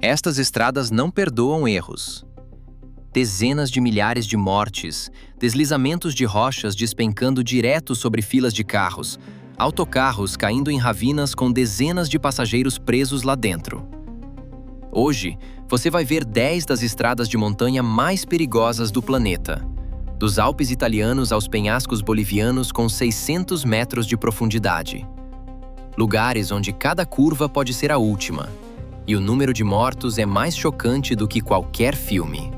Estas estradas não perdoam erros. Dezenas de milhares de mortes, deslizamentos de rochas despencando direto sobre filas de carros, autocarros caindo em ravinas com dezenas de passageiros presos lá dentro. Hoje, você vai ver 10 das estradas de montanha mais perigosas do planeta. Dos Alpes italianos aos penhascos bolivianos com 600 metros de profundidade. Lugares onde cada curva pode ser a última. E o número de mortos é mais chocante do que qualquer filme.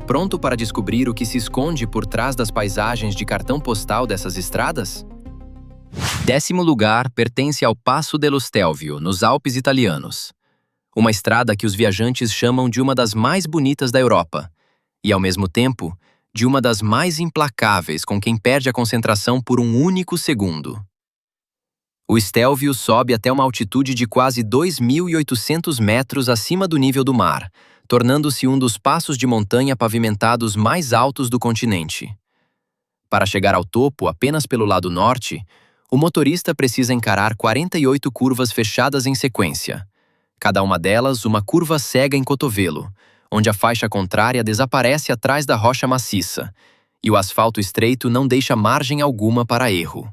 Pronto para descobrir o que se esconde por trás das paisagens de cartão postal dessas estradas? 10º lugar pertence ao Passo dello Stelvio, nos Alpes italianos. Uma estrada que os viajantes chamam de uma das mais bonitas da Europa. E, ao mesmo tempo, de uma das mais implacáveis com quem perde a concentração por um único segundo. O Stelvio sobe até uma altitude de quase 2.800 metros acima do nível do mar, tornando-se um dos passos de montanha pavimentados mais altos do continente. Para chegar ao topo apenas pelo lado norte, o motorista precisa encarar 48 curvas fechadas em sequência. Cada uma delas uma curva cega em cotovelo, onde a faixa contrária desaparece atrás da rocha maciça, e o asfalto estreito não deixa margem alguma para erro.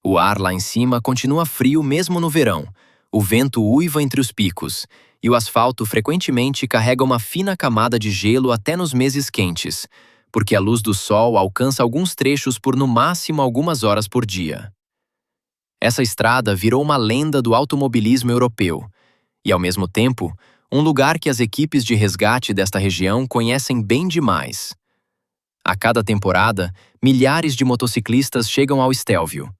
O ar lá em cima continua frio mesmo no verão, o vento uiva entre os picos, e o asfalto frequentemente carrega uma fina camada de gelo até nos meses quentes, porque a luz do sol alcança alguns trechos por no máximo algumas horas por dia. Essa estrada virou uma lenda do automobilismo europeu, e ao mesmo tempo, um lugar que as equipes de resgate desta região conhecem bem demais. A cada temporada, milhares de motociclistas chegam ao Stelvio.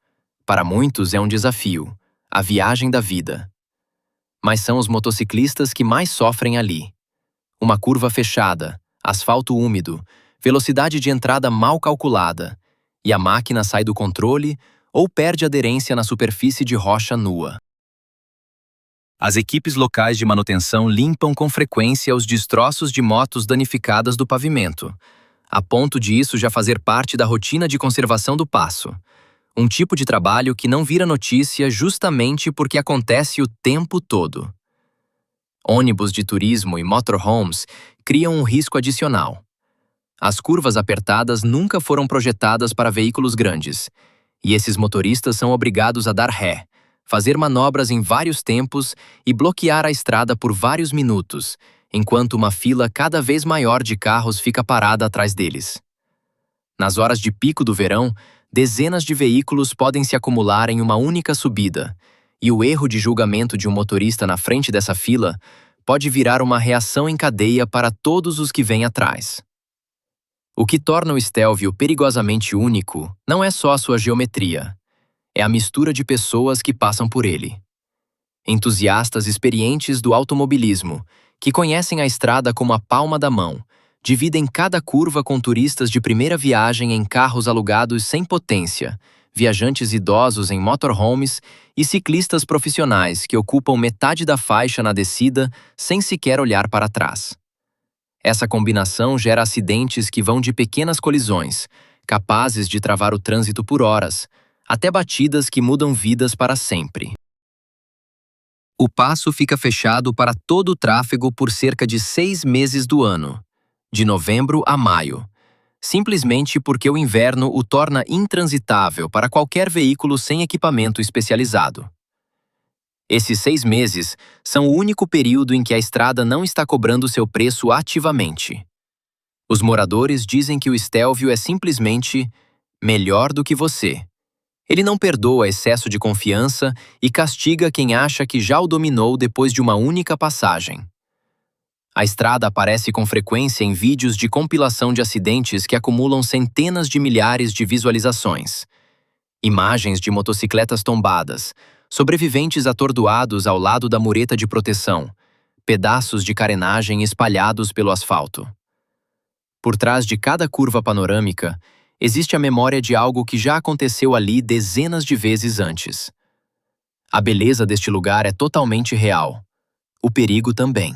Para muitos é um desafio, a viagem da vida. Mas são os motociclistas que mais sofrem ali. Uma curva fechada, asfalto úmido, velocidade de entrada mal calculada, e a máquina sai do controle ou perde aderência na superfície de rocha nua. As equipes locais de manutenção limpam com frequência os destroços de motos danificadas do pavimento, a ponto de isso já fazer parte da rotina de conservação do passo. Um tipo de trabalho que não vira notícia justamente porque acontece o tempo todo. Ônibus de turismo e motorhomes criam um risco adicional. As curvas apertadas nunca foram projetadas para veículos grandes, e esses motoristas são obrigados a dar ré, fazer manobras em vários tempos e bloquear a estrada por vários minutos, enquanto uma fila cada vez maior de carros fica parada atrás deles. Nas horas de pico do verão, dezenas de veículos podem se acumular em uma única subida, e o erro de julgamento de um motorista na frente dessa fila pode virar uma reação em cadeia para todos os que vêm atrás. O que torna o Stelvio perigosamente único não é só a sua geometria, é a mistura de pessoas que passam por ele. Entusiastas experientes do automobilismo, que conhecem a estrada como a palma da mão, dividem cada curva com turistas de primeira viagem em carros alugados sem potência, viajantes idosos em motorhomes e ciclistas profissionais que ocupam metade da faixa na descida sem sequer olhar para trás. Essa combinação gera acidentes que vão de pequenas colisões, capazes de travar o trânsito por horas, até batidas que mudam vidas para sempre. O passo fica fechado para todo o tráfego por cerca de 6 meses do ano, de novembro a maio, simplesmente porque o inverno o torna intransitável para qualquer veículo sem equipamento especializado. Esses 6 meses são o único período em que a estrada não está cobrando seu preço ativamente. Os moradores dizem que o Stelvio é simplesmente melhor do que você. Ele não perdoa excesso de confiança e castiga quem acha que já o dominou depois de uma única passagem. A estrada aparece com frequência em vídeos de compilação de acidentes que acumulam centenas de milhares de visualizações. Imagens de motocicletas tombadas, sobreviventes atordoados ao lado da mureta de proteção, pedaços de carenagem espalhados pelo asfalto. Por trás de cada curva panorâmica, existe a memória de algo que já aconteceu ali dezenas de vezes antes. A beleza deste lugar é totalmente real. O perigo também.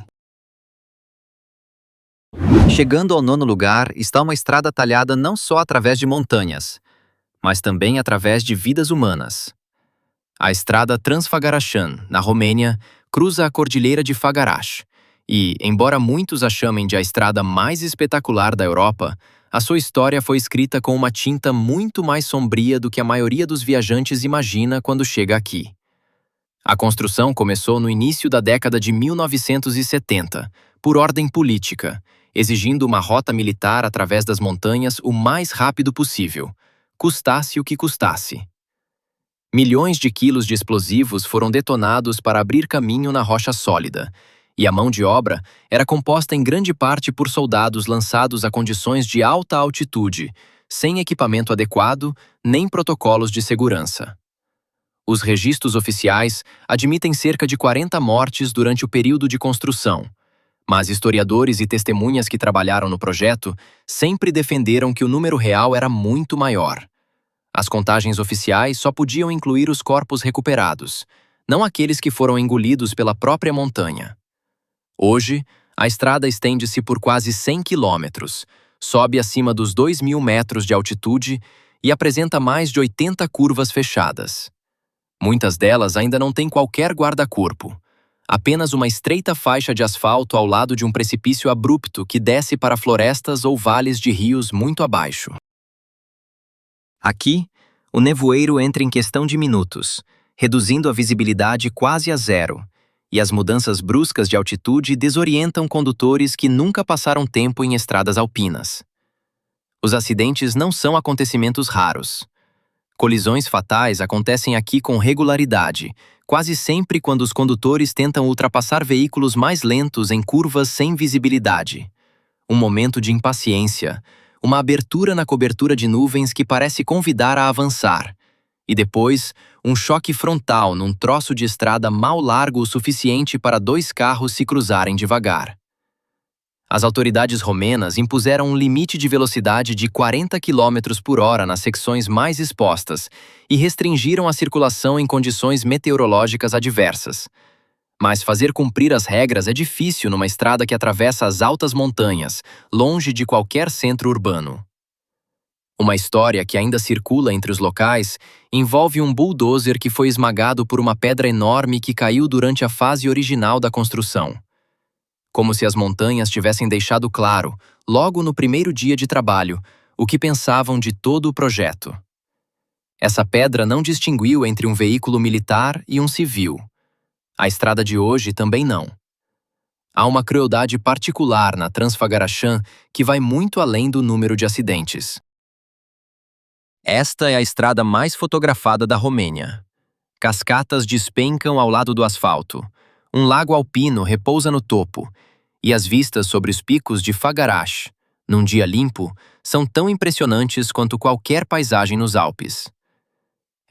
Chegando ao 9º lugar está uma estrada talhada não só através de montanhas, mas também através de vidas humanas. A estrada Transfagarașan, na Romênia, cruza a Cordilheira de Fagaraș E, embora muitos a chamem de a estrada mais espetacular da Europa, a sua história foi escrita com uma tinta muito mais sombria do que a maioria dos viajantes imagina quando chega aqui. A construção começou no início da década de 1970, por ordem política, exigindo uma rota militar através das montanhas o mais rápido possível, custasse o que custasse. Milhões de quilos de explosivos foram detonados para abrir caminho na rocha sólida, e a mão de obra era composta em grande parte por soldados lançados a condições de alta altitude, sem equipamento adequado nem protocolos de segurança. Os registros oficiais admitem cerca de 40 mortes durante o período de construção, mas historiadores e testemunhas que trabalharam no projeto sempre defenderam que o número real era muito maior. As contagens oficiais só podiam incluir os corpos recuperados, não aqueles que foram engolidos pela própria montanha. Hoje, a estrada estende-se por quase 100 quilômetros, sobe acima dos 2.000 metros de altitude e apresenta mais de 80 curvas fechadas. Muitas delas ainda não têm qualquer guarda-corpo, apenas uma estreita faixa de asfalto ao lado de um precipício abrupto que desce para florestas ou vales de rios muito abaixo. Aqui, o nevoeiro entra em questão de minutos, reduzindo a visibilidade quase a zero, e as mudanças bruscas de altitude desorientam condutores que nunca passaram tempo em estradas alpinas. Os acidentes não são acontecimentos raros. Colisões fatais acontecem aqui com regularidade, quase sempre quando os condutores tentam ultrapassar veículos mais lentos em curvas sem visibilidade. Um momento de impaciência, uma abertura na cobertura de nuvens que parece convidar a avançar, e depois, um choque frontal num troço de estrada mal largo o suficiente para dois carros se cruzarem devagar. As autoridades romenas impuseram um limite de velocidade de 40 km por hora nas secções mais expostas e restringiram a circulação em condições meteorológicas adversas. Mas fazer cumprir as regras é difícil numa estrada que atravessa as altas montanhas, longe de qualquer centro urbano. Uma história que ainda circula entre os locais envolve um bulldozer que foi esmagado por uma pedra enorme que caiu durante a fase original da construção. Como se as montanhas tivessem deixado claro, logo no primeiro dia de trabalho, o que pensavam de todo o projeto. Essa pedra não distinguiu entre um veículo militar e um civil. A estrada de hoje também não. Há uma crueldade particular na Transfagaração que vai muito além do número de acidentes. Esta é a estrada mais fotografada da Romênia. Cascatas despencam ao lado do asfalto. Um lago alpino repousa no topo, e as vistas sobre os picos de Fagarash, num dia limpo, são tão impressionantes quanto qualquer paisagem nos Alpes.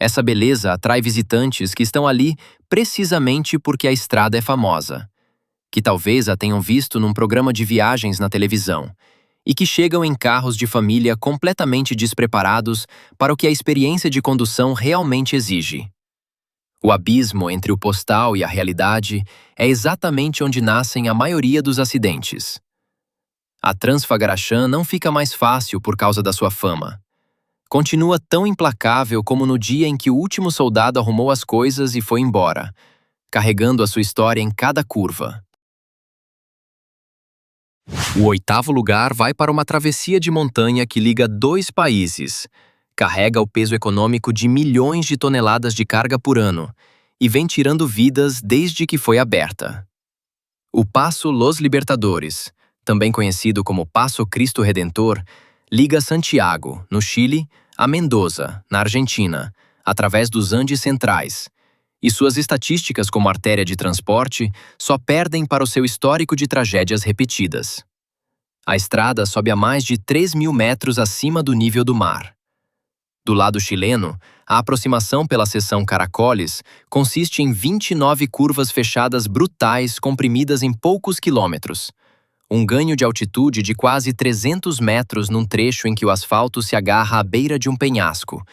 Essa beleza atrai visitantes que estão ali precisamente porque a estrada é famosa, que talvez a tenham visto num programa de viagens na televisão, e que chegam em carros de família completamente despreparados para o que a experiência de condução realmente exige. O abismo entre o postal e a realidade é exatamente onde nascem a maioria dos acidentes. A Transfagaração não fica mais fácil por causa da sua fama. Continua tão implacável como no dia em que o último soldado arrumou as coisas e foi embora, carregando a sua história em cada curva. O 8º lugar vai para uma travessia de montanha que liga dois países, carrega o peso econômico de milhões de toneladas de carga por ano e vem tirando vidas desde que foi aberta. O Passo Los Libertadores, também conhecido como Passo Cristo Redentor, liga Santiago, no Chile, a Mendoza, na Argentina, através dos Andes Centrais, e suas estatísticas como artéria de transporte só perdem para o seu histórico de tragédias repetidas. A estrada sobe a mais de 3.000 metros acima do nível do mar. Do lado chileno, a aproximação pela seção Caracoles consiste em 29 curvas fechadas brutais comprimidas em poucos quilômetros, um ganho de altitude de quase 300 metros num trecho em que o asfalto se agarra à beira de um penhasco,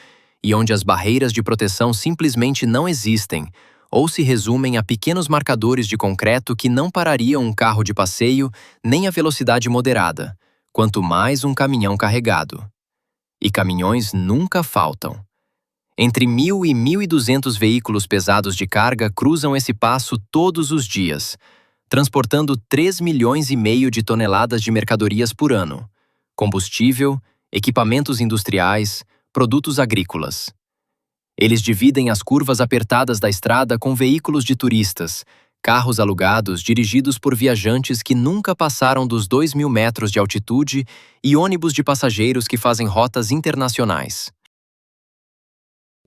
e onde as barreiras de proteção simplesmente não existem, ou se resumem a pequenos marcadores de concreto que não parariam um carro de passeio nem a velocidade moderada, quanto mais um caminhão carregado. E caminhões nunca faltam. Entre 1.000 e 1.200 veículos pesados de carga cruzam esse passo todos os dias, transportando 3,5 milhões de toneladas de mercadorias por ano, combustível, equipamentos industriais, produtos agrícolas. Eles dividem as curvas apertadas da estrada com veículos de turistas, carros alugados dirigidos por viajantes que nunca passaram dos 2.000 metros de altitude e ônibus de passageiros que fazem rotas internacionais.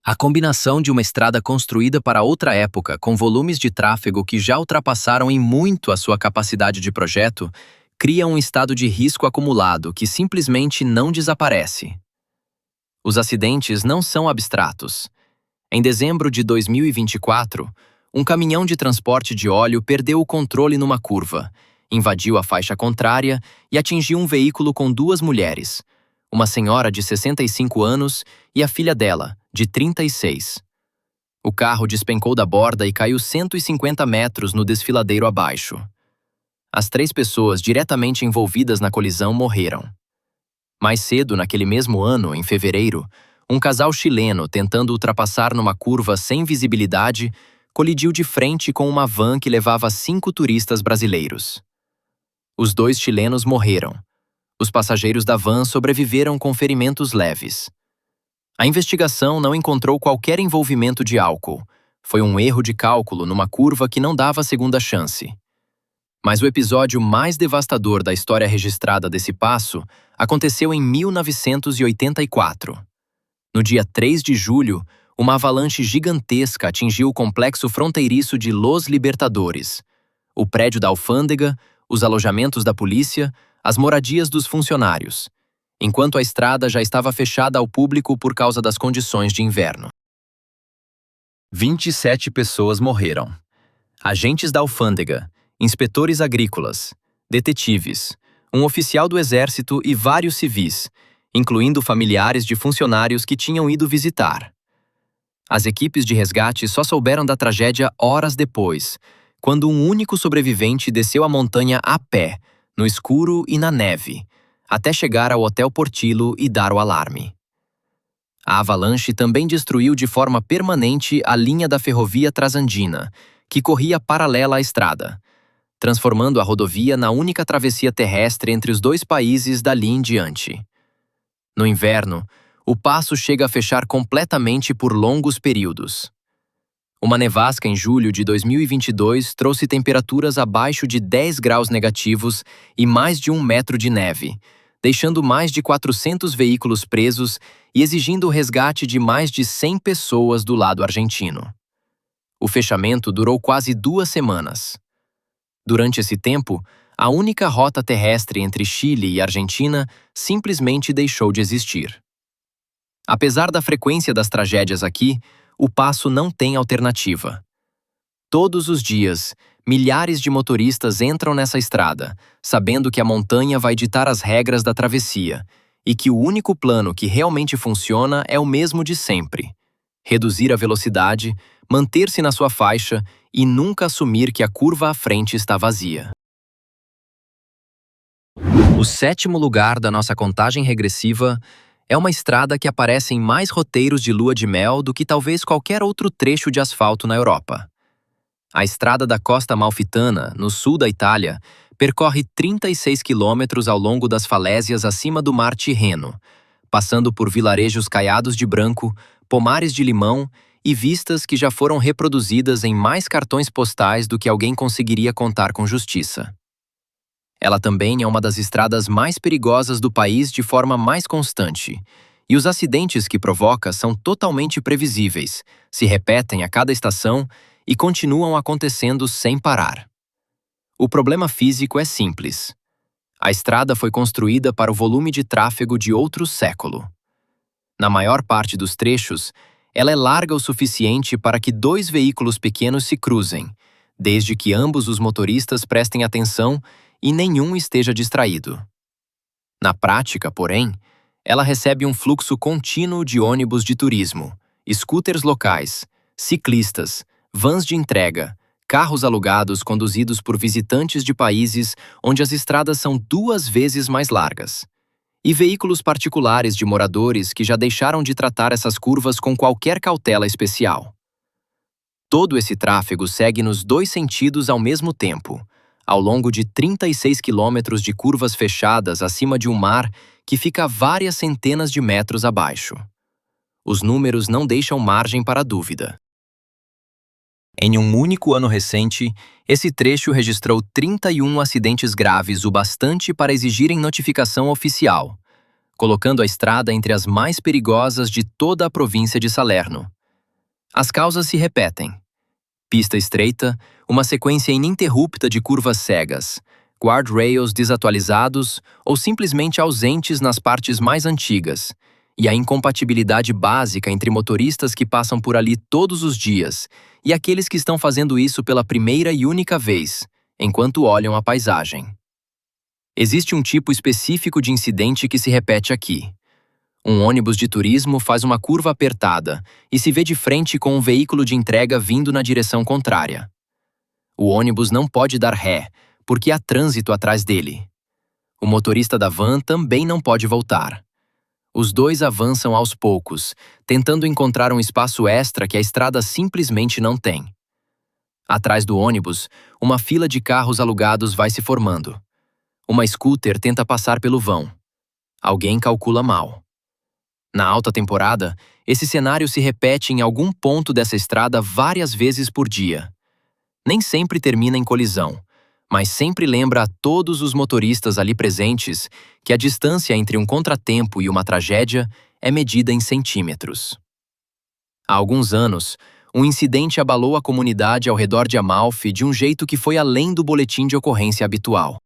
A combinação de uma estrada construída para outra época com volumes de tráfego que já ultrapassaram em muito a sua capacidade de projeto cria um estado de risco acumulado que simplesmente não desaparece. Os acidentes não são abstratos. Em dezembro de 2024, um caminhão de transporte de óleo perdeu o controle numa curva, invadiu a faixa contrária e atingiu um veículo com duas mulheres, uma senhora de 65 anos e a filha dela, de 36. O carro despencou da borda e caiu 150 metros no desfiladeiro abaixo. As 3 pessoas diretamente envolvidas na colisão morreram. Mais cedo, naquele mesmo ano, em fevereiro, um casal chileno tentando ultrapassar numa curva sem visibilidade colidiu de frente com uma van que levava 5 turistas brasileiros. Os 2 chilenos morreram. Os passageiros da van sobreviveram com ferimentos leves. A investigação não encontrou qualquer envolvimento de álcool. Foi um erro de cálculo numa curva que não dava segunda chance. Mas o episódio mais devastador da história registrada desse passo aconteceu em 1984. No dia 3 de julho, uma avalanche gigantesca atingiu o complexo fronteiriço de Los Libertadores, o prédio da alfândega, os alojamentos da polícia, as moradias dos funcionários, enquanto a estrada já estava fechada ao público por causa das condições de inverno. 27 pessoas morreram. Agentes da alfândega, inspetores agrícolas, detetives, um oficial do exército e vários civis, incluindo familiares de funcionários que tinham ido visitar. As equipes de resgate só souberam da tragédia horas depois, quando um único sobrevivente desceu a montanha a pé, no escuro e na neve, até chegar ao Hotel Portillo e dar o alarme. A avalanche também destruiu de forma permanente a linha da ferrovia Transandina, que corria paralela à estrada, transformando a rodovia na única travessia terrestre entre os 2 países dali em diante. No inverno, o passo chega a fechar completamente por longos períodos. Uma nevasca em julho de 2022 trouxe temperaturas abaixo de 10 graus negativos e mais de 1 metro de neve, deixando mais de 400 veículos presos e exigindo o resgate de mais de 100 pessoas do lado argentino. O fechamento durou quase 2 semanas. Durante esse tempo, a única rota terrestre entre Chile e Argentina simplesmente deixou de existir. Apesar da frequência das tragédias aqui, o passo não tem alternativa. Todos os dias, milhares de motoristas entram nessa estrada, sabendo que a montanha vai ditar as regras da travessia e que o único plano que realmente funciona é o mesmo de sempre: reduzir a velocidade, manter-se na sua faixa e nunca assumir que a curva à frente está vazia. O 7º lugar da nossa contagem regressiva é uma estrada que aparece em mais roteiros de lua de mel do que talvez qualquer outro trecho de asfalto na Europa. A estrada da Costa Amalfitana, no sul da Itália, percorre 36 quilômetros ao longo das falésias acima do Mar Tirreno, passando por vilarejos caiados de branco, pomares de limão e vistas que já foram reproduzidas em mais cartões postais do que alguém conseguiria contar com justiça. Ela também é uma das estradas mais perigosas do país de forma mais constante, e os acidentes que provoca são totalmente previsíveis, se repetem a cada estação e continuam acontecendo sem parar. O problema físico é simples. A estrada foi construída para o volume de tráfego de outro século. Na maior parte dos trechos, ela é larga o suficiente para que 2 veículos pequenos se cruzem, desde que ambos os motoristas prestem atenção e nenhum esteja distraído. Na prática, porém, ela recebe um fluxo contínuo de ônibus de turismo, scooters locais, ciclistas, vans de entrega, carros alugados conduzidos por visitantes de países onde as estradas são 2 vezes mais largas, e veículos particulares de moradores que já deixaram de tratar essas curvas com qualquer cautela especial. Todo esse tráfego segue nos 2 sentidos ao mesmo tempo, ao longo de 36 quilômetros de curvas fechadas acima de um mar que fica várias centenas de metros abaixo. Os números não deixam margem para dúvida. Em um único ano recente, esse trecho registrou 31 acidentes graves o bastante para exigirem notificação oficial, colocando a estrada entre as mais perigosas de toda a província de Salerno. As causas se repetem. Pista estreita, uma sequência ininterrupta de curvas cegas, guardrails desatualizados ou simplesmente ausentes nas partes mais antigas, e a incompatibilidade básica entre motoristas que passam por ali todos os dias e aqueles que estão fazendo isso pela primeira e única vez, enquanto olham a paisagem. Existe um tipo específico de incidente que se repete aqui. Um ônibus de turismo faz uma curva apertada e se vê de frente com um veículo de entrega vindo na direção contrária. O ônibus não pode dar ré, porque há trânsito atrás dele. O motorista da van também não pode voltar. Os dois avançam aos poucos, tentando encontrar um espaço extra que a estrada simplesmente não tem. Atrás do ônibus, uma fila de carros alugados vai se formando. Uma scooter tenta passar pelo vão. Alguém calcula mal. Na alta temporada, esse cenário se repete em algum ponto dessa estrada várias vezes por dia. Nem sempre termina em colisão, mas sempre lembra a todos os motoristas ali presentes que a distância entre um contratempo e uma tragédia é medida em centímetros. Há alguns anos, um incidente abalou a comunidade ao redor de Amalfi de um jeito que foi além do boletim de ocorrência habitual.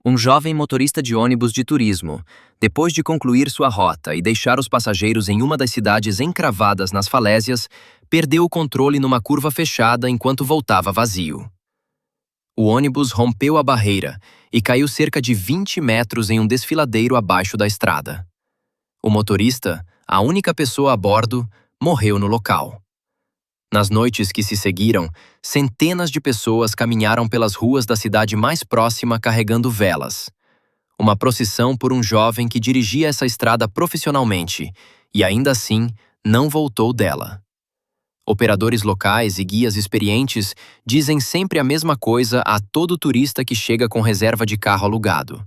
Um jovem motorista de ônibus de turismo, depois de concluir sua rota e deixar os passageiros em uma das cidades encravadas nas falésias, perdeu o controle numa curva fechada enquanto voltava vazio. O ônibus rompeu a barreira e caiu cerca de 20 metros em um desfiladeiro abaixo da estrada. O motorista, a única pessoa a bordo, morreu no local. Nas noites que se seguiram, centenas de pessoas caminharam pelas ruas da cidade mais próxima carregando velas. Uma procissão por um jovem que dirigia essa estrada profissionalmente e, ainda assim, não voltou dela. Operadores locais e guias experientes dizem sempre a mesma coisa a todo turista que chega com reserva de carro alugado.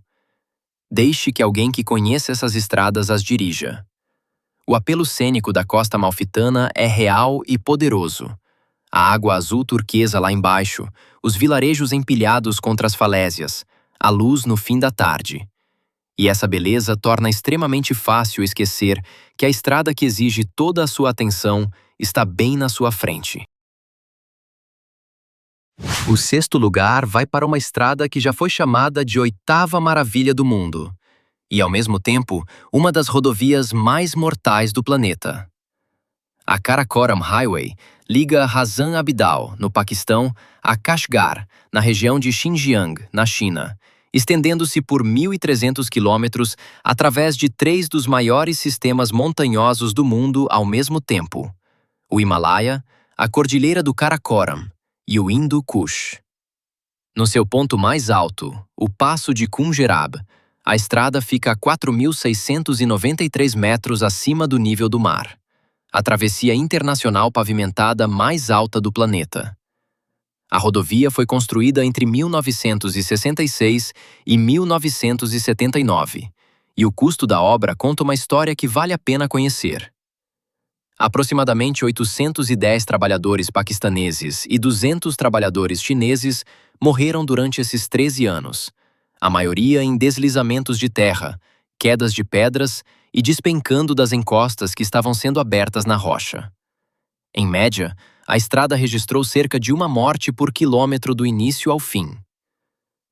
Deixe que alguém que conheça essas estradas as dirija. O apelo cênico da costa amalfitana é real e poderoso. A água azul turquesa lá embaixo, os vilarejos empilhados contra as falésias, a luz no fim da tarde. E essa beleza torna extremamente fácil esquecer que a estrada que exige toda a sua atenção está bem na sua frente. O sexto lugar vai para uma estrada que já foi chamada de oitava maravilha do mundo, e ao mesmo tempo, uma das rodovias mais mortais do planeta. A Karakoram Highway liga Hazan Abdal, no Paquistão, a Kashgar, na região de Xinjiang, na China, estendendo-se por 1.300 quilômetros através de 3 dos maiores sistemas montanhosos do mundo ao mesmo tempo: o Himalaia, a Cordilheira do Karakoram e o Hindu Kush. No seu ponto mais alto, o Passo de Khunjerab, a estrada fica a 4.693 metros acima do nível do mar, a travessia internacional pavimentada mais alta do planeta. A rodovia foi construída entre 1966 e 1979, e o custo da obra conta uma história que vale a pena conhecer. Aproximadamente 810 trabalhadores paquistaneses e 200 trabalhadores chineses morreram durante esses 13 anos, a maioria em deslizamentos de terra, quedas de pedras e despencando das encostas que estavam sendo abertas na rocha. Em média, a estrada registrou cerca de uma morte por quilômetro do início ao fim.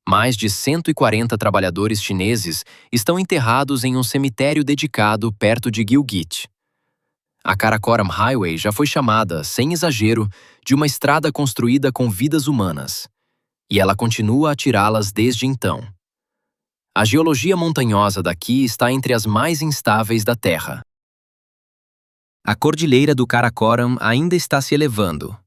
Mais de 140 trabalhadores chineses estão enterrados em um cemitério dedicado perto de Gilgit. A Karakoram Highway já foi chamada, sem exagero, de uma estrada construída com vidas humanas, e ela continua a tirá-las desde então. A geologia montanhosa daqui está entre as mais instáveis da Terra. A Cordilheira do Karakoram ainda está se elevando.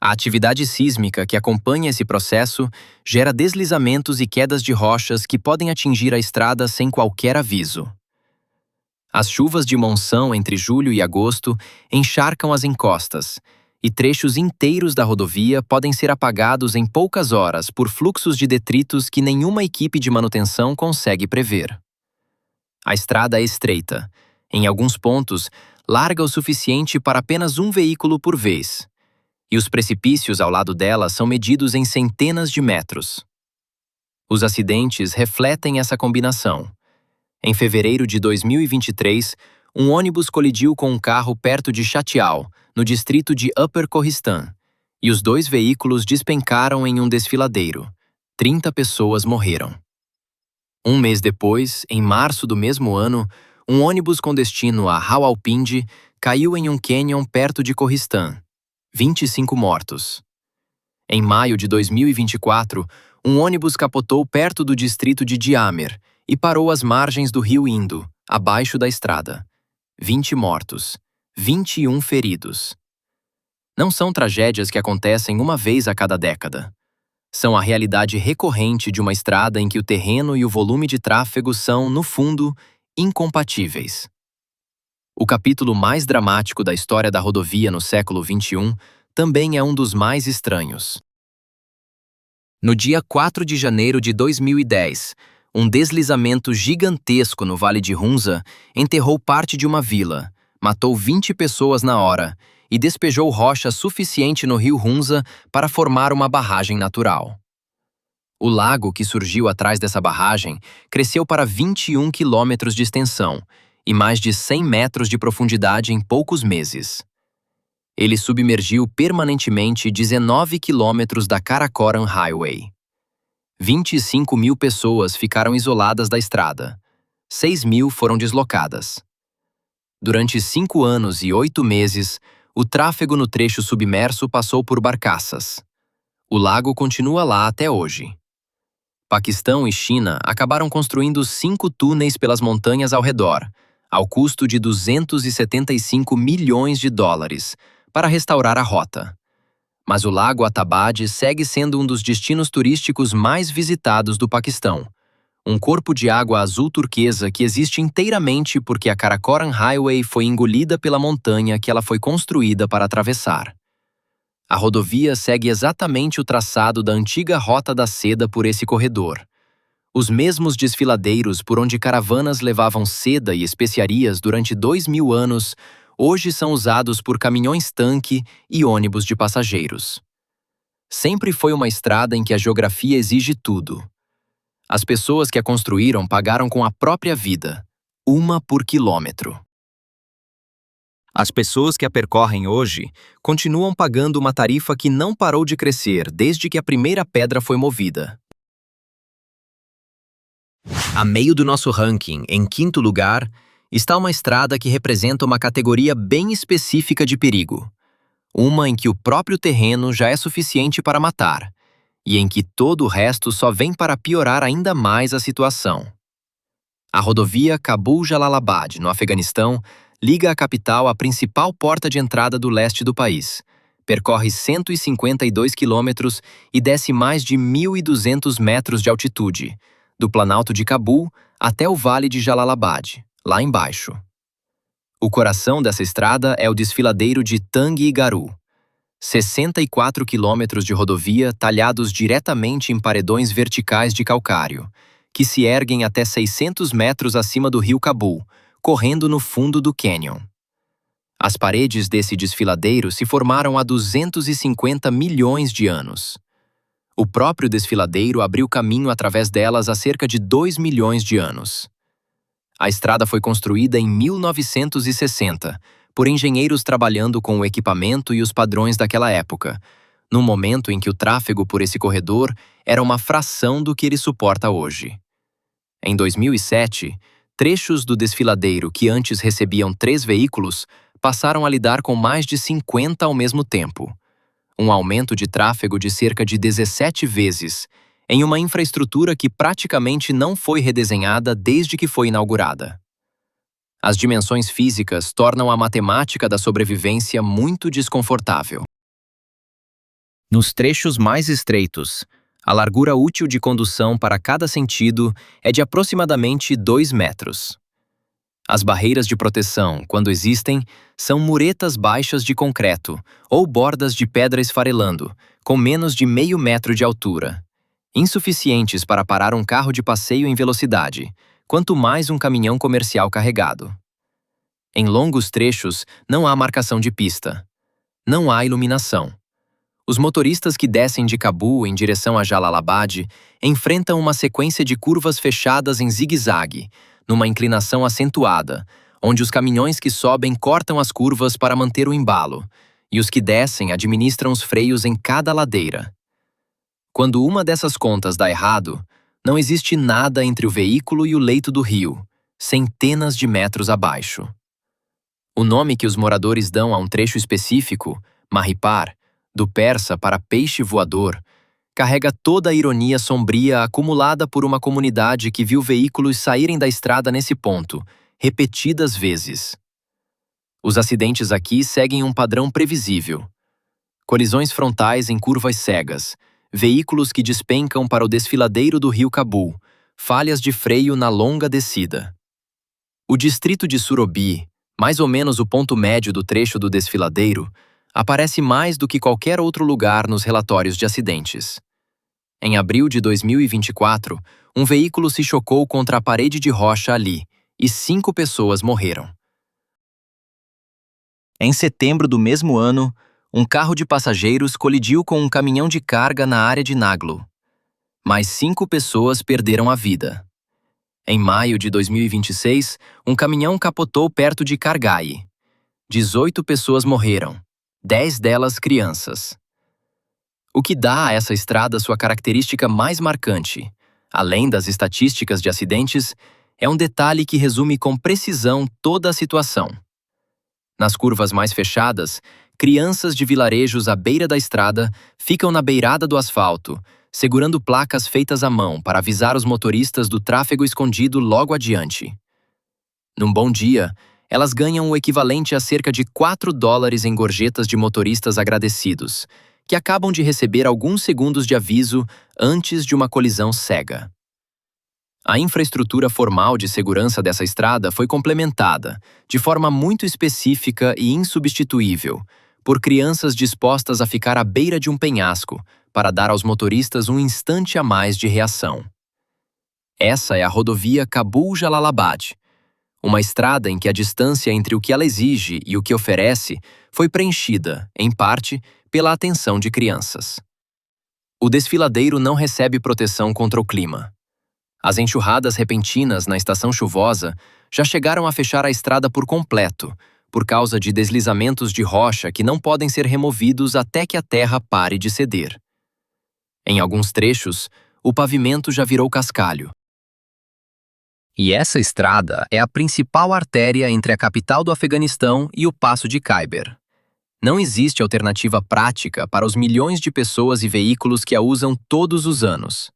A atividade sísmica que acompanha esse processo gera deslizamentos e quedas de rochas que podem atingir a estrada sem qualquer aviso. As chuvas de monção entre julho e agosto encharcam as encostas, e trechos inteiros da rodovia podem ser apagados em poucas horas por fluxos de detritos que nenhuma equipe de manutenção consegue prever. A estrada é estreita, em alguns pontos, larga o suficiente para apenas um veículo por vez, e os precipícios ao lado dela são medidos em centenas de metros. Os acidentes refletem essa combinação. Em fevereiro de 2023, um ônibus colidiu com um carro perto de Chatial, no distrito de Upper Khoristan, e os dois veículos despencaram em um desfiladeiro. 30 pessoas morreram. Um mês depois, em março do mesmo ano, um ônibus com destino a Rawalpindi caiu em um cânion perto de Khoristan. 25 mortos. Em maio de 2024, um ônibus capotou perto do distrito de Dihmer e parou às margens do rio Indo, abaixo da estrada. 20 mortos, 21 feridos. Não são tragédias que acontecem uma vez a cada década. São a realidade recorrente de uma estrada em que o terreno e o volume de tráfego são, no fundo, incompatíveis. O capítulo mais dramático da história da rodovia no século XXI também é um dos mais estranhos. No dia 4 de janeiro de 2010, um deslizamento gigantesco no Vale de Hunza enterrou parte de uma vila, matou 20 pessoas na hora e despejou rocha suficiente no rio Hunza para formar uma barragem natural. O lago que surgiu atrás dessa barragem cresceu para 21 quilômetros de extensão e mais de 100 metros de profundidade em poucos meses. Ele submergiu permanentemente 19 quilômetros da Karakoram Highway. 25 mil pessoas ficaram isoladas da estrada. 6 mil foram deslocadas. Durante 5 anos e 8 meses, o tráfego no trecho submerso passou por barcaças. O lago continua lá até hoje. Paquistão e China acabaram construindo 5 túneis pelas montanhas ao redor, ao custo de 275 milhões de dólares, para restaurar a rota. Mas o Lago Atabad segue sendo um dos destinos turísticos mais visitados do Paquistão, um corpo de água azul turquesa que existe inteiramente porque a Karakoram Highway foi engolida pela montanha que ela foi construída para atravessar. A rodovia segue exatamente o traçado da antiga Rota da Seda por esse corredor. Os mesmos desfiladeiros por onde caravanas levavam seda e especiarias durante 2000 anos hoje são usados por caminhões-tanque e ônibus de passageiros. Sempre foi uma estrada em que a geografia exige tudo. As pessoas que a construíram pagaram com a própria vida, 1 por quilômetro. As pessoas que a percorrem hoje continuam pagando uma tarifa que não parou de crescer desde que a primeira pedra foi movida. A meio do nosso ranking, em 5º lugar, está uma estrada que representa uma categoria bem específica de perigo. Uma em que o próprio terreno já é suficiente para matar, e em que todo o resto só vem para piorar ainda mais a situação. A rodovia Cabul-Jalalabad, no Afeganistão, liga a capital à principal porta de entrada do leste do país, percorre 152 quilômetros e desce mais de 1.200 metros de altitude, do Planalto de Cabul até o Vale de Jalalabad, lá embaixo. O coração dessa estrada é o desfiladeiro de Tang-e-Garu. 64 quilômetros de rodovia talhados diretamente em paredões verticais de calcário, que se erguem até 600 metros acima do rio Cabul, correndo no fundo do cânion. As paredes desse desfiladeiro se formaram há 250 milhões de anos. O próprio desfiladeiro abriu caminho através delas há cerca de 2 milhões de anos. A estrada foi construída em 1960, por engenheiros trabalhando com o equipamento e os padrões daquela época, num momento em que o tráfego por esse corredor era uma fração do que ele suporta hoje. Em 2007, trechos do desfiladeiro que antes recebiam 3 veículos passaram a lidar com mais de 50 ao mesmo tempo. Um aumento de tráfego de cerca de 17 vezes, em uma infraestrutura que praticamente não foi redesenhada desde que foi inaugurada. As dimensões físicas tornam a matemática da sobrevivência muito desconfortável. Nos trechos mais estreitos, a largura útil de condução para cada sentido é de aproximadamente 2 metros. As barreiras de proteção, quando existem, são muretas baixas de concreto ou bordas de pedra esfarelando, com menos de meio metro de altura, insuficientes para parar um carro de passeio em velocidade, quanto mais um caminhão comercial carregado. Em longos trechos, não há marcação de pista. Não há iluminação. Os motoristas que descem de Cabul em direção a Jalalabad enfrentam uma sequência de curvas fechadas em zigue-zague, numa inclinação acentuada, onde os caminhões que sobem cortam as curvas para manter o embalo, e os que descem administram os freios em cada ladeira. Quando uma dessas contas dá errado, não existe nada entre o veículo e o leito do rio, centenas de metros abaixo. O nome que os moradores dão a um trecho específico, Mahipar, do persa para peixe voador, carrega toda a ironia sombria acumulada por uma comunidade que viu veículos saírem da estrada nesse ponto, repetidas vezes. Os acidentes aqui seguem um padrão previsível. Colisões frontais em curvas cegas, veículos que despencam para o desfiladeiro do rio Cabul, falhas de freio na longa descida. O distrito de Surobi, mais ou menos o ponto médio do trecho do desfiladeiro, aparece mais do que qualquer outro lugar nos relatórios de acidentes. Em abril de 2024, um veículo se chocou contra a parede de rocha ali e 5 pessoas morreram. Em setembro do mesmo ano, um carro de passageiros colidiu com um caminhão de carga na área de Naglo. Mais 5 pessoas perderam a vida. Em maio de 2026, um caminhão capotou perto de Kargai. 18 pessoas morreram, 10 delas crianças. O que dá a essa estrada sua característica mais marcante, além das estatísticas de acidentes, é um detalhe que resume com precisão toda a situação. Nas curvas mais fechadas, crianças de vilarejos à beira da estrada ficam na beirada do asfalto, segurando placas feitas à mão para avisar os motoristas do tráfego escondido logo adiante. Num bom dia, elas ganham o equivalente a cerca de $4 em gorjetas de motoristas agradecidos, que acabam de receber alguns segundos de aviso antes de uma colisão cega. A infraestrutura formal de segurança dessa estrada foi complementada, de forma muito específica e insubstituível, por crianças dispostas a ficar à beira de um penhasco para dar aos motoristas um instante a mais de reação. Essa é a rodovia Cabul-Jalalabad, uma estrada em que a distância entre o que ela exige e o que oferece foi preenchida, em parte, pela atenção de crianças. O desfiladeiro não recebe proteção contra o clima. As enxurradas repentinas na estação chuvosa já chegaram a fechar a estrada por completo, por causa de deslizamentos de rocha que não podem ser removidos até que a terra pare de ceder. Em alguns trechos, o pavimento já virou cascalho. E essa estrada é a principal artéria entre a capital do Afeganistão e o Passo de Khyber. Não existe alternativa prática para os milhões de pessoas e veículos que a usam todos os anos.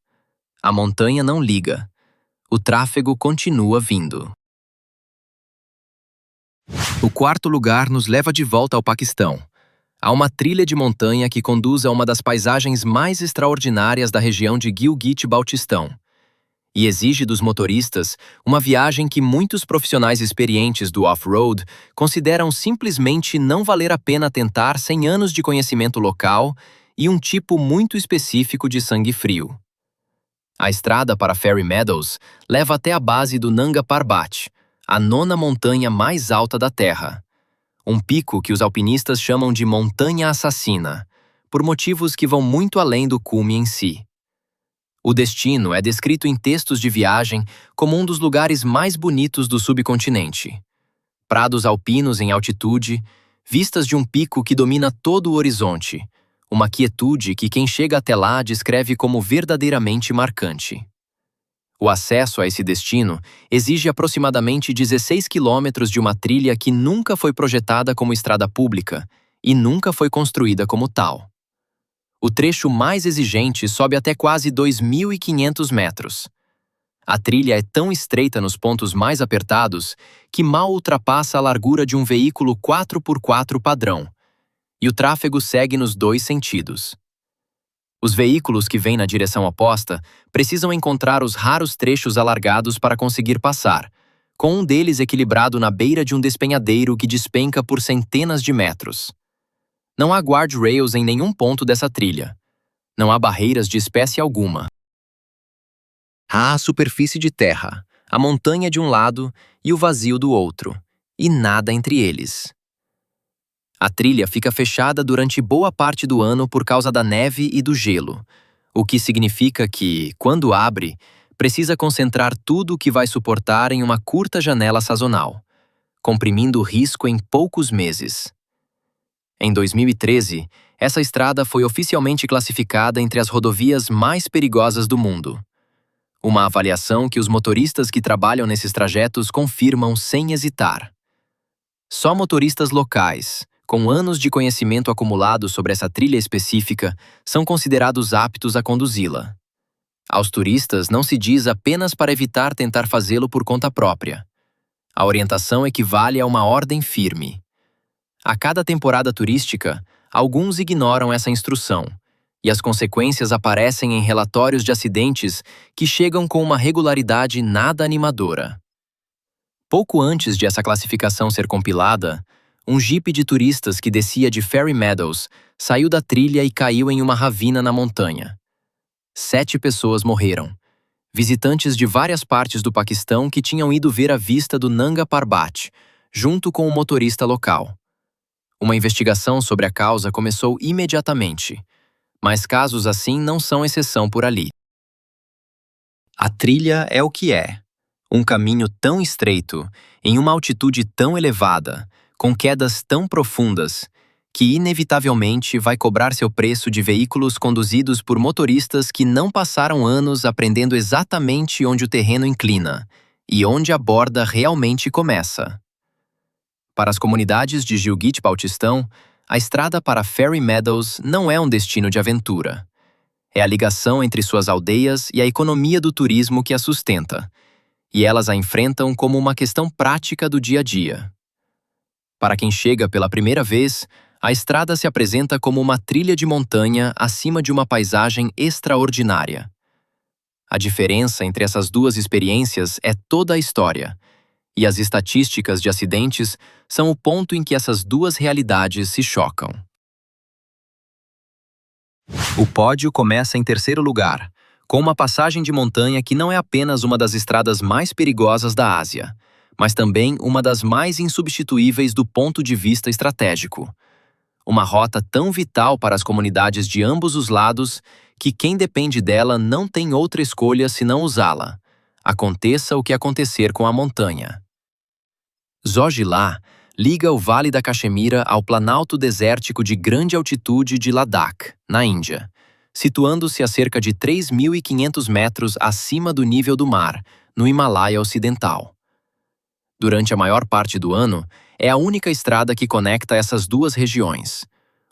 A montanha não liga. O tráfego continua vindo. O quarto lugar nos leva de volta ao Paquistão. Há uma trilha de montanha que conduz a uma das paisagens mais extraordinárias da região de Gilgit-Baltistão. E exige dos motoristas uma viagem que muitos profissionais experientes do off-road consideram simplesmente não valer a pena tentar sem anos de conhecimento local e um tipo muito específico de sangue frio. A estrada para Fairy Meadows leva até a base do Nanga Parbat, a 9ª montanha mais alta da Terra. Um pico que os alpinistas chamam de Montanha Assassina, por motivos que vão muito além do cume em si. O destino é descrito em textos de viagem como um dos lugares mais bonitos do subcontinente. Prados alpinos em altitude, vistas de um pico que domina todo o horizonte, uma quietude que quem chega até lá descreve como verdadeiramente marcante. O acesso a esse destino exige aproximadamente 16 quilômetros de uma trilha que nunca foi projetada como estrada pública e nunca foi construída como tal. O trecho mais exigente sobe até quase 2.500 metros. A trilha é tão estreita nos pontos mais apertados que mal ultrapassa a largura de um veículo 4x4 padrão, e o tráfego segue nos 2 sentidos. Os veículos que vêm na direção oposta precisam encontrar os raros trechos alargados para conseguir passar, com um deles equilibrado na beira de um despenhadeiro que despenca por centenas de metros. Não há guardrails em nenhum ponto dessa trilha. Não há barreiras de espécie alguma. Há a superfície de terra, a montanha de um lado e o vazio do outro, e nada entre eles. A trilha fica fechada durante boa parte do ano por causa da neve e do gelo, o que significa que, quando abre, precisa concentrar tudo o que vai suportar em uma curta janela sazonal, comprimindo o risco em poucos meses. Em 2013, essa estrada foi oficialmente classificada entre as rodovias mais perigosas do mundo. Uma avaliação que os motoristas que trabalham nesses trajetos confirmam sem hesitar. Só motoristas locais, com anos de conhecimento acumulado sobre essa trilha específica, são considerados aptos a conduzi-la. Aos turistas não se diz apenas para evitar tentar fazê-lo por conta própria. A orientação equivale a uma ordem firme. A cada temporada turística, alguns ignoram essa instrução, e as consequências aparecem em relatórios de acidentes que chegam com uma regularidade nada animadora. Pouco antes de essa classificação ser compilada, um jipe de turistas que descia de Fairy Meadows saiu da trilha e caiu em uma ravina na montanha. 7 pessoas morreram, visitantes de várias partes do Paquistão que tinham ido ver a vista do Nanga Parbat, junto com o motorista local. Uma investigação sobre a causa começou imediatamente, mas casos assim não são exceção por ali. A trilha é o que é. Um caminho tão estreito, em uma altitude tão elevada, com quedas tão profundas, que inevitavelmente vai cobrar seu preço de veículos conduzidos por motoristas que não passaram anos aprendendo exatamente onde o terreno inclina e onde a borda realmente começa. Para as comunidades de Gilgit-Baltistão, a estrada para Fairy Meadows não é um destino de aventura. É a ligação entre suas aldeias e a economia do turismo que a sustenta, e elas a enfrentam como uma questão prática do dia a dia. Para quem chega pela primeira vez, a estrada se apresenta como uma trilha de montanha acima de uma paisagem extraordinária. A diferença entre essas duas experiências é toda a história, e as estatísticas de acidentes são o ponto em que essas duas realidades se chocam. O pódio começa em terceiro lugar, com uma passagem de montanha que não é apenas uma das estradas mais perigosas da Ásia, mas também uma das mais insubstituíveis do ponto de vista estratégico. Uma rota tão vital para as comunidades de ambos os lados que quem depende dela não tem outra escolha senão usá-la, aconteça o que acontecer com a montanha. Zojilá liga o Vale da Caxemira ao planalto desértico de grande altitude de Ladakh, na Índia, situando-se a cerca de 3.500 metros acima do nível do mar, no Himalaia Ocidental. Durante a maior parte do ano, é a única estrada que conecta essas duas regiões.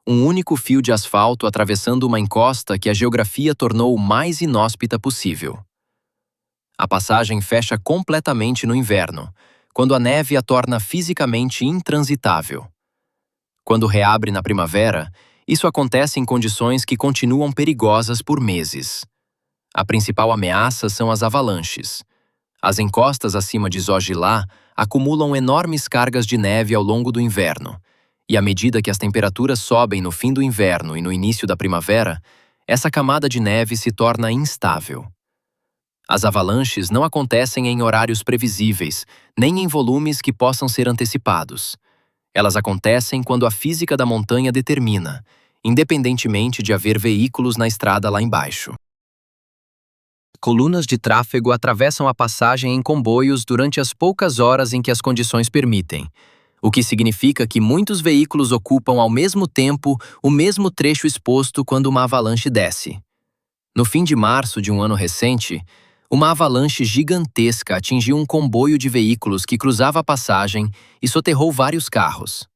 Um único fio de asfalto atravessando uma encosta que a geografia tornou o mais inóspita possível. A passagem fecha completamente no inverno, quando a neve a torna fisicamente intransitável. Quando reabre na primavera, isso acontece em condições que continuam perigosas por meses. A principal ameaça são as avalanches. As encostas acima de Zojilá acumulam enormes cargas de neve ao longo do inverno, e à medida que as temperaturas sobem no fim do inverno e no início da primavera, essa camada de neve se torna instável. As avalanches não acontecem em horários previsíveis, nem em volumes que possam ser antecipados. Elas acontecem quando a física da montanha determina, independentemente de haver veículos na estrada lá embaixo. Colunas de tráfego atravessam a passagem em comboios durante as poucas horas em que as condições permitem, o que significa que muitos veículos ocupam ao mesmo tempo o mesmo trecho exposto quando uma avalanche desce. No fim de março de um ano recente, uma avalanche gigantesca atingiu um comboio de veículos que cruzava a passagem e soterrou vários carros.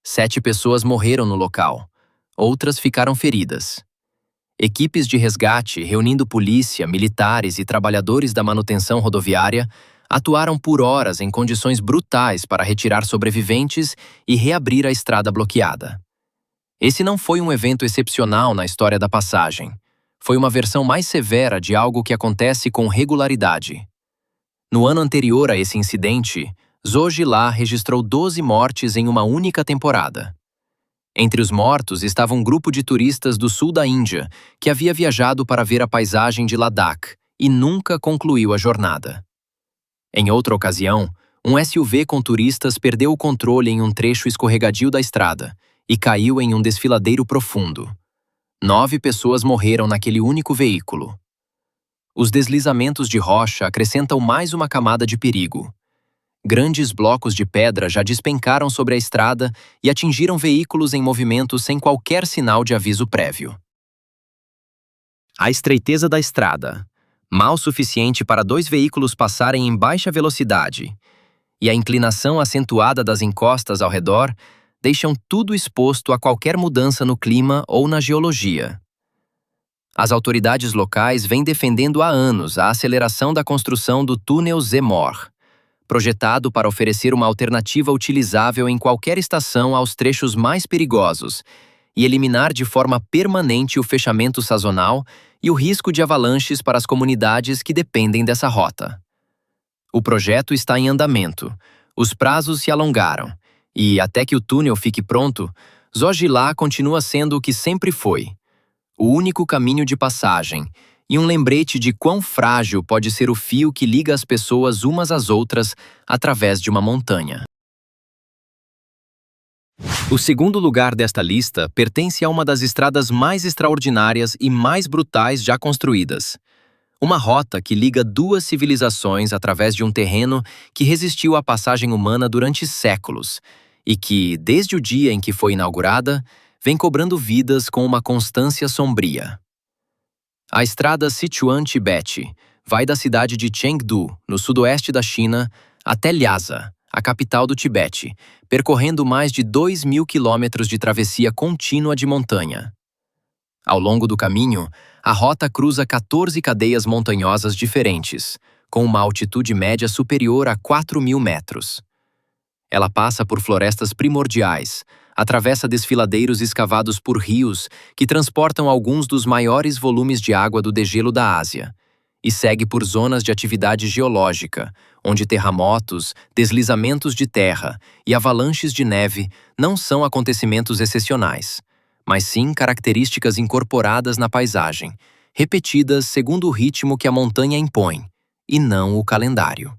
7 pessoas morreram no local, outras ficaram feridas. Equipes de resgate, reunindo polícia, militares e trabalhadores da manutenção rodoviária, atuaram por horas em condições brutais para retirar sobreviventes e reabrir a estrada bloqueada. Esse não foi um evento excepcional na história da passagem. Foi uma versão mais severa de algo que acontece com regularidade. No ano anterior a esse incidente, Zojilá registrou 12 mortes em uma única temporada. Entre os mortos estava um grupo de turistas do sul da Índia que havia viajado para ver a paisagem de Ladakh e nunca concluiu a jornada. Em outra ocasião, um SUV com turistas perdeu o controle em um trecho escorregadio da estrada e caiu em um desfiladeiro profundo. 9 pessoas morreram naquele único veículo. Os deslizamentos de rocha acrescentam mais uma camada de perigo. Grandes blocos de pedra já despencaram sobre a estrada e atingiram veículos em movimento sem qualquer sinal de aviso prévio. A estreiteza da estrada, mal suficiente para 2 veículos passarem em baixa velocidade, e a inclinação acentuada das encostas ao redor deixam tudo exposto a qualquer mudança no clima ou na geologia. As autoridades locais vêm defendendo há anos a aceleração da construção do túnel Zemmour, projetado para oferecer uma alternativa utilizável em qualquer estação aos trechos mais perigosos e eliminar de forma permanente o fechamento sazonal e o risco de avalanches para as comunidades que dependem dessa rota. O projeto está em andamento, os prazos se alongaram e, até que o túnel fique pronto, Zojilá continua sendo o que sempre foi: o único caminho de passagem e um lembrete de quão frágil pode ser o fio que liga as pessoas umas às outras através de uma montanha. O segundo lugar desta lista pertence a uma das estradas mais extraordinárias e mais brutais já construídas. Uma rota que liga 2 civilizações através de um terreno que resistiu à passagem humana durante séculos e que, desde o dia em que foi inaugurada, vem cobrando vidas com uma constância sombria. A estrada Sichuan-Tibete vai da cidade de Chengdu, no sudoeste da China, até Lhasa, a capital do Tibete, percorrendo mais de 2.000 quilômetros de travessia contínua de montanha. Ao longo do caminho, a rota cruza 14 cadeias montanhosas diferentes, com uma altitude média superior a 4.000 metros. Ela passa por florestas primordiais, atravessa desfiladeiros escavados por rios que transportam alguns dos maiores volumes de água do degelo da Ásia, e segue por zonas de atividade geológica, onde terremotos, deslizamentos de terra e avalanches de neve não são acontecimentos excepcionais, mas sim características incorporadas na paisagem, repetidas segundo o ritmo que a montanha impõe, e não o calendário.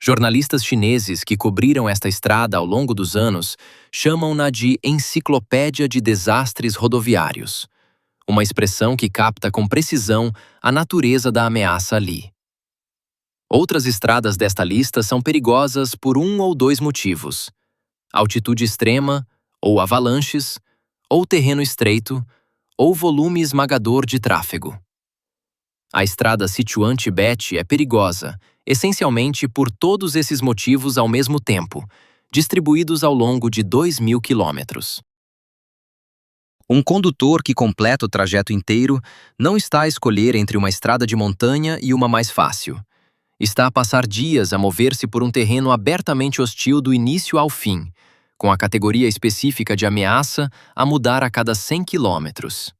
Jornalistas chineses que cobriram esta estrada ao longo dos anos chamam-na de enciclopédia de desastres rodoviários, uma expressão que capta com precisão a natureza da ameaça ali. Outras estradas desta lista são perigosas por 1 ou 2 motivos: altitude extrema, ou avalanches, ou terreno estreito, ou volume esmagador de tráfego. A estrada Sichuan-Tibete é perigosa, essencialmente por todos esses motivos ao mesmo tempo, distribuídos ao longo de 2.000 quilômetros. Um condutor que completa o trajeto inteiro não está a escolher entre uma estrada de montanha e uma mais fácil. Está a passar dias a mover-se por um terreno abertamente hostil do início ao fim, com a categoria específica de ameaça a mudar a cada 100 quilômetros.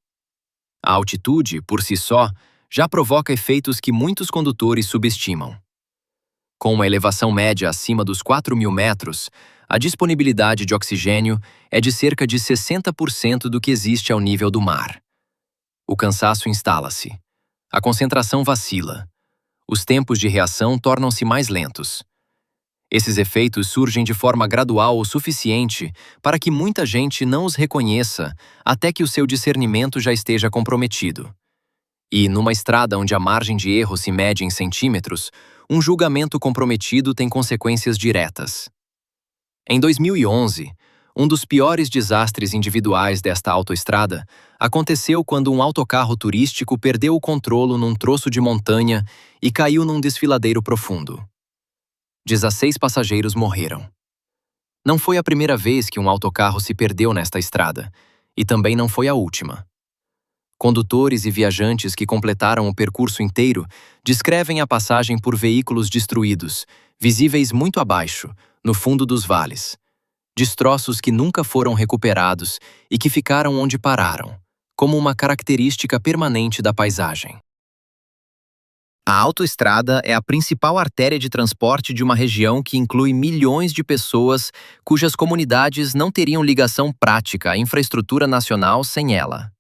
A altitude, por si só, já provoca efeitos que muitos condutores subestimam. Com uma elevação média acima dos 4.000 metros, a disponibilidade de oxigênio é de cerca de 60% do que existe ao nível do mar. O cansaço instala-se. A concentração vacila. Os tempos de reação tornam-se mais lentos. Esses efeitos surgem de forma gradual o suficiente para que muita gente não os reconheça até que o seu discernimento já esteja comprometido. E, numa estrada onde a margem de erro se mede em centímetros, um julgamento comprometido tem consequências diretas. Em 2011, um dos piores desastres individuais desta autoestrada aconteceu quando um autocarro turístico perdeu o controle num troço de montanha e caiu num desfiladeiro profundo. 16 passageiros morreram. Não foi a primeira vez que um autocarro se perdeu nesta estrada, e também não foi a última. Condutores e viajantes que completaram o percurso inteiro descrevem a passagem por veículos destruídos, visíveis muito abaixo, no fundo dos vales. Destroços que nunca foram recuperados e que ficaram onde pararam, como uma característica permanente da paisagem. A autoestrada é a principal artéria de transporte de uma região que inclui milhões de pessoas cujas comunidades não teriam ligação prática à infraestrutura nacional sem ela.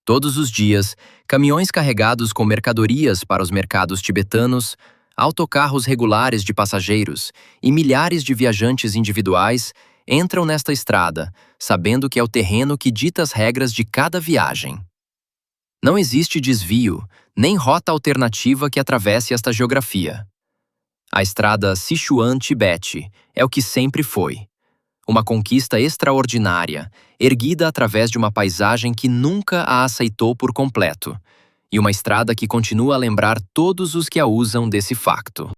Todos os dias, caminhões carregados com mercadorias para os mercados tibetanos, autocarros regulares de passageiros e milhares de viajantes individuais entram nesta estrada, sabendo que é o terreno que dita as regras de cada viagem. Não existe desvio, nem rota alternativa que atravesse esta geografia. A estrada Sichuan-Tibete é o que sempre foi. Uma conquista extraordinária, erguida através de uma paisagem que nunca a aceitou por completo, e uma estrada que continua a lembrar todos os que a usam desse facto.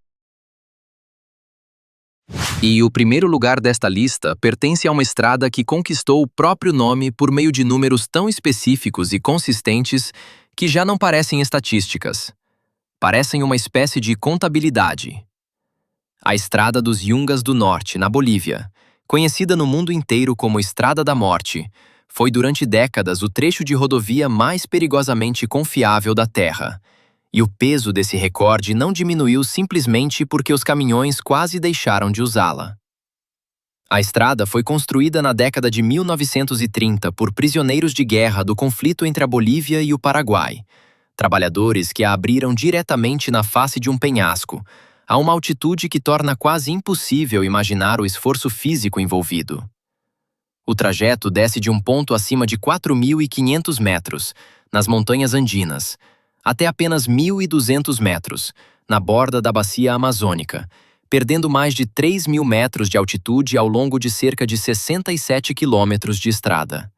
E o primeiro lugar desta lista pertence a uma estrada que conquistou o próprio nome por meio de números tão específicos e consistentes que já não parecem estatísticas. Parecem uma espécie de contabilidade. A Estrada dos Yungas do Norte, na Bolívia, conhecida no mundo inteiro como Estrada da Morte, foi durante décadas o trecho de rodovia mais perigosamente confiável da Terra. E o peso desse recorde não diminuiu simplesmente porque os caminhões quase deixaram de usá-la. A estrada foi construída na década de 1930 por prisioneiros de guerra do conflito entre a Bolívia e o Paraguai, trabalhadores que a abriram diretamente na face de um penhasco, a uma altitude que torna quase impossível imaginar o esforço físico envolvido. O trajeto desce de um ponto acima de 4.500 metros, nas montanhas andinas, até apenas 1.200 metros, na borda da bacia amazônica, perdendo mais de 3.000 metros de altitude ao longo de cerca de 67 quilômetros de estrada.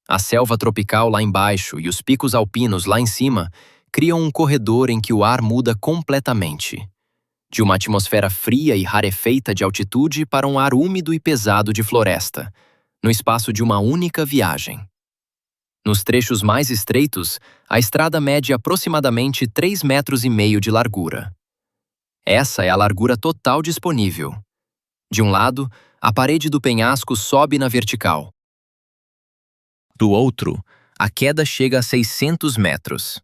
A selva tropical lá embaixo e os picos alpinos lá em cima criam um corredor em que o ar muda completamente. De uma atmosfera fria e rarefeita de altitude para um ar úmido e pesado de floresta, no espaço de uma única viagem. Nos trechos mais estreitos, a estrada mede aproximadamente 3,5 metros de largura. Essa é a largura total disponível. De um lado, a parede do penhasco sobe na vertical. Do outro, a queda chega a 600 metros.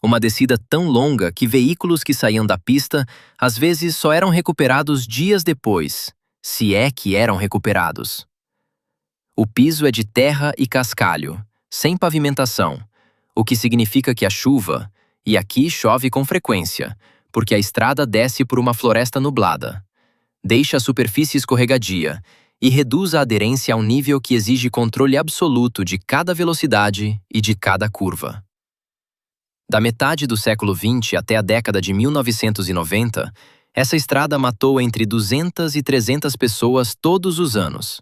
Uma descida tão longa que veículos que saíam da pista às vezes só eram recuperados dias depois, se é que eram recuperados. O piso é de terra e cascalho, sem pavimentação, o que significa que a chuva, e aqui chove com frequência, porque a estrada desce por uma floresta nublada, deixa a superfície escorregadia e reduz a aderência a um nível que exige controle absoluto de cada velocidade e de cada curva. Da metade do século XX até a década de 1990, essa estrada matou entre 200 e 300 pessoas todos os anos.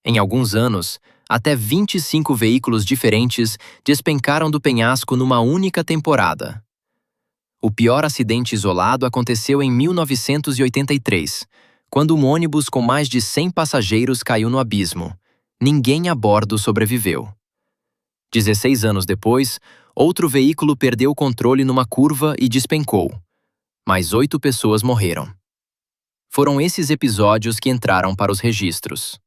Em alguns anos, até 25 veículos diferentes despencaram do penhasco numa única temporada. O pior acidente isolado aconteceu em 1983, quando um ônibus com mais de 100 passageiros caiu no abismo. Ninguém a bordo sobreviveu. 16 anos depois, outro veículo perdeu o controle numa curva e despencou. Mais 8 pessoas morreram. Foram esses episódios que entraram para os registros.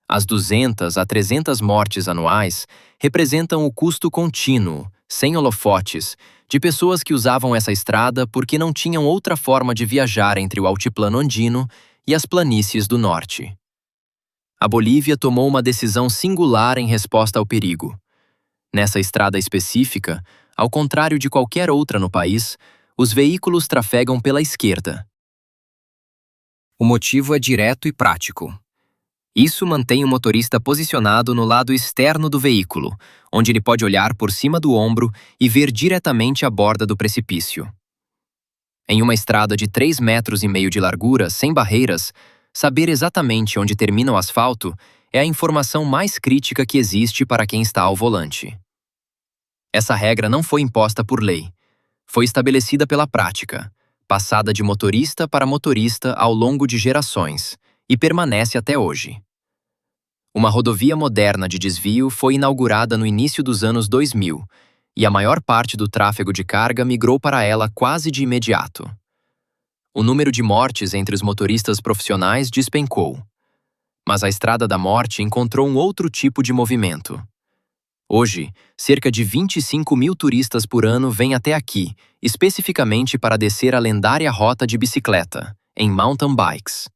As 200 a 300 mortes anuais representam o custo contínuo, sem holofotes, de pessoas que usavam essa estrada porque não tinham outra forma de viajar entre o altiplano andino e as planícies do norte. A Bolívia tomou uma decisão singular em resposta ao perigo. Nessa estrada específica, ao contrário de qualquer outra no país, os veículos trafegam pela esquerda. O motivo é direto e prático. Isso mantém o motorista posicionado no lado externo do veículo, onde ele pode olhar por cima do ombro e ver diretamente a borda do precipício. Em uma estrada de 3,5 metros de largura, sem barreiras, saber exatamente onde termina o asfalto é a informação mais crítica que existe para quem está ao volante. Essa regra não foi imposta por lei. Foi estabelecida pela prática, passada de motorista para motorista ao longo de gerações, e permanece até hoje. Uma rodovia moderna de desvio foi inaugurada no início dos anos 2000, e a maior parte do tráfego de carga migrou para ela quase de imediato. O número de mortes entre os motoristas profissionais despencou. Mas a Estrada da Morte encontrou um outro tipo de movimento. Hoje, cerca de 25 mil turistas por ano vêm até aqui, especificamente para descer a lendária rota de bicicleta, em mountain bikes.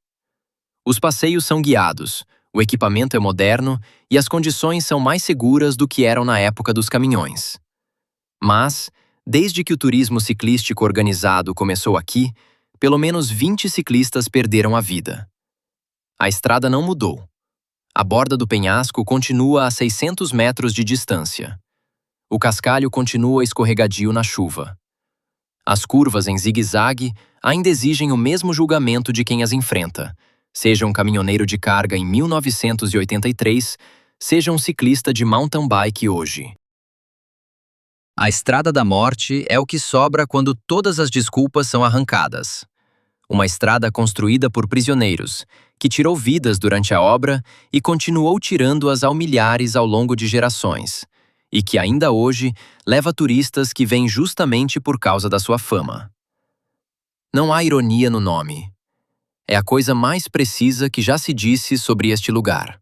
Os passeios são guiados, o equipamento é moderno e as condições são mais seguras do que eram na época dos caminhões. Mas, desde que o turismo ciclístico organizado começou aqui, pelo menos 20 ciclistas perderam a vida. A estrada não mudou. A borda do penhasco continua a 600 metros de distância. O cascalho continua escorregadio na chuva. As curvas em zigue-zague ainda exigem o mesmo julgamento de quem as enfrenta, seja um caminhoneiro de carga em 1983, seja um ciclista de mountain bike hoje. A Estrada da Morte é o que sobra quando todas as desculpas são arrancadas. Uma estrada construída por prisioneiros, que tirou vidas durante a obra e continuou tirando-as ao milhares ao longo de gerações, e que ainda hoje leva turistas que vêm justamente por causa da sua fama. Não há ironia no nome. É a coisa mais precisa que já se disse sobre este lugar.